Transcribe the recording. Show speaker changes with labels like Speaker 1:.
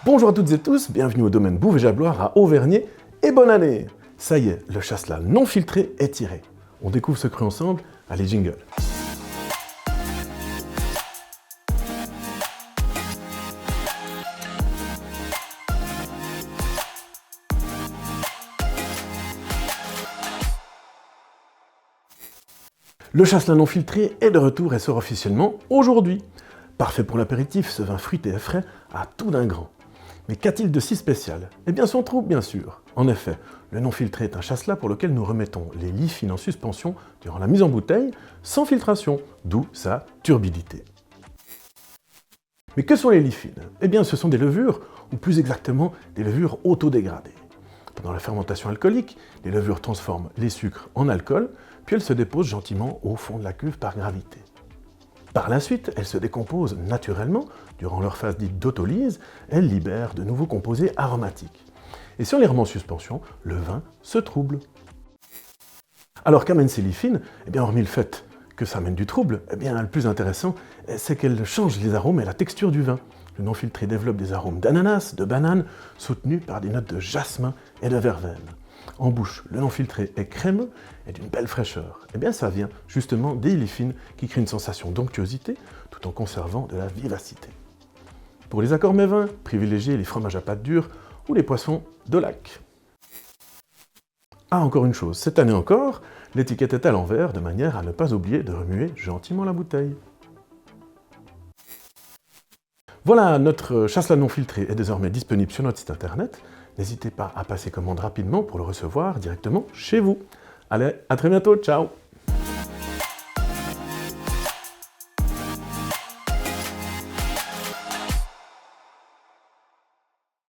Speaker 1: Bonjour à toutes et tous, bienvenue au domaine Bouve et Jabloire à Auvergne et bonne année! Ça y est, le chasselas non filtré est tiré. On découvre ce cru ensemble, allez jingle! Le chasselas non filtré est de retour et sort officiellement aujourd'hui. Parfait pour l'apéritif, ce vin fruité et frais a tout d'un grand. Mais qu'a-t-il de si spécial? Eh bien son trou, bien sûr. En effet, le non filtré est un chasselas pour lequel nous remettons les lies fines en suspension durant la mise en bouteille, sans filtration, d'où sa turbidité. Mais que sont les lies fines? Eh bien ce sont des levures, ou plus exactement des levures autodégradées. Pendant la fermentation alcoolique, les levures transforment les sucres en alcool, puis elles se déposent gentiment au fond de la cuve par gravité. Par la suite, elles se décomposent naturellement, durant leur phase dite d'autolyse, elles libèrent de nouveaux composés aromatiques. Et si on les remet en suspension, le vin se trouble. Alors qu'amènent ces lies fines? Eh bien hormis le fait que ça amène du trouble, eh bien le plus intéressant, c'est qu'elles changent les arômes et la texture du vin. Le non filtré développe des arômes d'ananas, de banane, soutenus par des notes de jasmin et de verveine. En bouche, le non filtré est crémeux et d'une belle fraîcheur. Eh bien ça vient justement des lies fines qui créent une sensation d'onctuosité tout en conservant de la vivacité. Pour les accords mets-vins, privilégiez les fromages à pâte dure ou les poissons de lac. Ah, encore une chose, cette année encore, l'étiquette est à l'envers de manière à ne pas oublier de remuer gentiment la bouteille. Voilà, notre chasselas non filtré est désormais disponible sur notre site internet. N'hésitez pas à passer commande rapidement pour le recevoir directement chez vous. Allez, à très bientôt, ciao!